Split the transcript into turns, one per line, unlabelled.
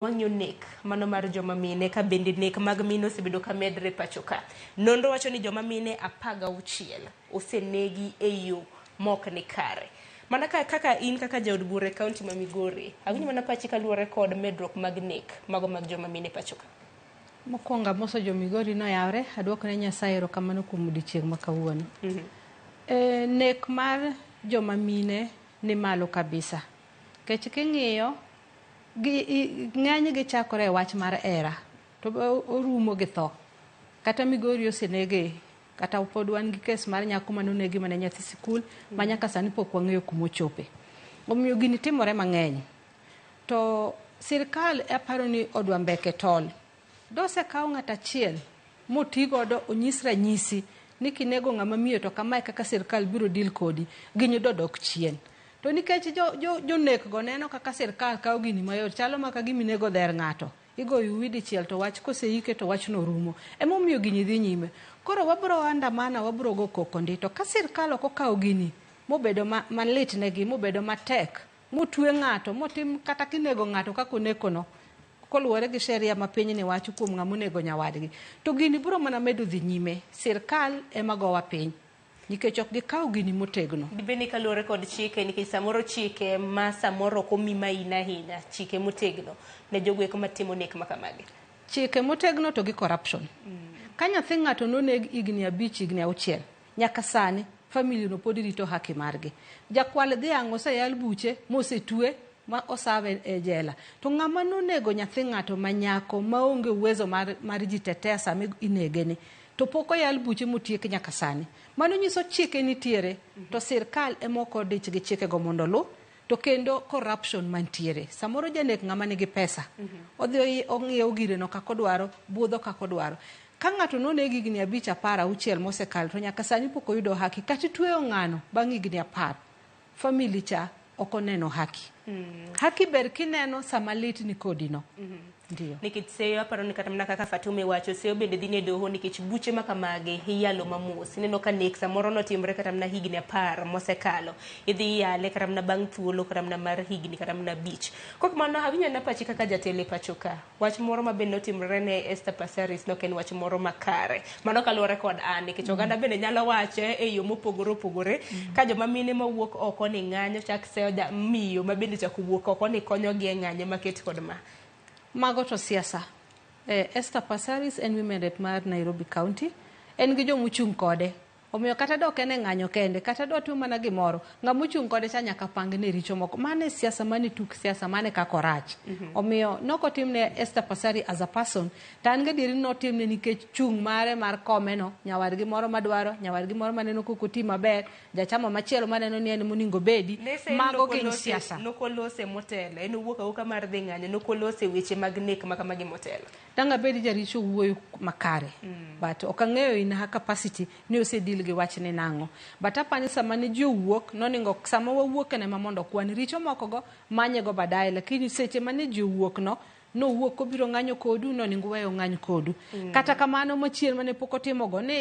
Wang'yo nek mano mar joma mine ka bende nek mag mine osebedo ka medre pacho ka. Nonro wacho ni joma mine 16 osenegi e yo mok ni kare. Mana kaka in kaka jaod bura e kaunti ma Migori, awinjo mana pachi kaluwore kod medruok mag nek mago mag joma mine pacho ka.
Mokwongo moso jo Migori no yawre, aduoko ne Nyasaye erokamano kuom odiochieng' ma kawuono. Nek mar joma mine ni malo kabisa. Kech king'iyo ng'eny gi chakore e wach mar hera, to orumo gi tho. Kata Migori osenege, kata pod wan gi kes mar nyako manonegi mane nyathi sikul, ma nyaka sani pok wang'eyo kuma ochope. Omiyo gini timore mang'eny. To sirkal aparo ni odwa mbeke tol. Dose kawo ng'at achiel moti godo onyis ranyisi ni kinego ng'ama miyo to kamae kaka sirkal biro dil kodi, gini dodok chien. To nikech jonek go neno kaka sirkal kawo gini mayot, chalo maka giminego dher ng'ato. Igoyo wi dichiel to wach koseike to wach no rumo. Emomiyo gini dhi nyime. Koro wabro andamana, wabro go koko ndi. To ka sirkal ok okawo gini mobedo malit negi, mobedo matek, motwe ng'ato, motim kata kinego ng'ato kako nekono, koluwore gi sheria ma piny ni wacho kuom ng'ama onego nyawadgi. To gini biro mana medo dhi nyime. Sirkal ema gowa piny. Nikech ok gikawo gini motegno.
Dibeni kaluwore kod chike, nikech samoro chike ma samoro komi maina ahinya, chike motegno ne jogweko matimo nek makamagi.
Chike motegno to gi corruption. Ka nyathi ng'ato noneg higni 5, higni 6, nyaka sani family no pod rito haki margi. Jakwal dhiang' oseyal buche mosetwe ma osave e jela. To ng'ama nonego nyathi ng'ato manyako maonge uwezo mar jitetea sami inegeni, to pok oyal buche motiek nyaka sani. Mano nyiso chike nitiere, to sirkal emoko dich gi chike go mondo lu, to kendo corruption mantiere. Samoro janek ng'ama nigi pesa, odhi ong'iewo gireno kako dwaro, budho kako dwaro. Ka ng'ato nonegi higni 5, 10, 6 mosekalo, to nyaka sani pok oyudo haki, kata tweyo ng'ano bang' higni 10, family cha ok oneno haki. Haki ber kineno sama lit ni kodino. Ndiyo.
Nikech seyo aparo ni kata mna kaka Fatuma wacho, seyo bende dhine doho nikech buche makamage hiyalo mamos. Ineno ka nek samoro notimre kata mna higni 10 mosekalo. Idhi yale kata mna bang' thuolo kata mna mar higni kata mna bich. Kok mano hawinyo na pachi kaka jatele pacho ka. Wach moro ma bende notimre ne Esther Passaris no ken wach moro makare. Mano kaluwore kod an nikech oganda bende nyalo wache e yo mopogore opogore. Ka joma mine mawuok oko ni ng'anyo chak seyo miyo ma bende chak wuok oko ni konyo gi ng'anyo maket kod ma.
Mago to siasa. Esther Passaris en women rep mar Nairobi County. En gi jomuchung' kode. Omiyo kata dok ene ng'anyo kende, kata do tu mana gimoro, ng'amuchung' kode cha nyaka pang ne richo moko. Mane siasa, mane tuk siasa, mane kako rach. Omiyo noko timne Esther Passaris as a person, tan ga diri no timne nikech chung' mare mar kome no, nyawargi moro madwaro, nyawargi moro maneno kukuti maber, jachama machielo maneno ni en muningo bedi, mago gin siasa.
Nokolose motelo, en wuok auka mar dhi ng'anyo, nokolose weche mag nek makamagi motelo.
Tanga bedi jaricho wuoyo makare. But okang'eyo in ha capacity ni osedil gi wach ni nango. But apani sama ni jo wuok noningo sama wawuok ne mamondo kwan richo moko go manye go badaye, lakini seche mane jo wuok no wuok obiro ng'anyo kodu noningo weyo ng'any kodu. Kata kamano machiel mane pok otimo go ne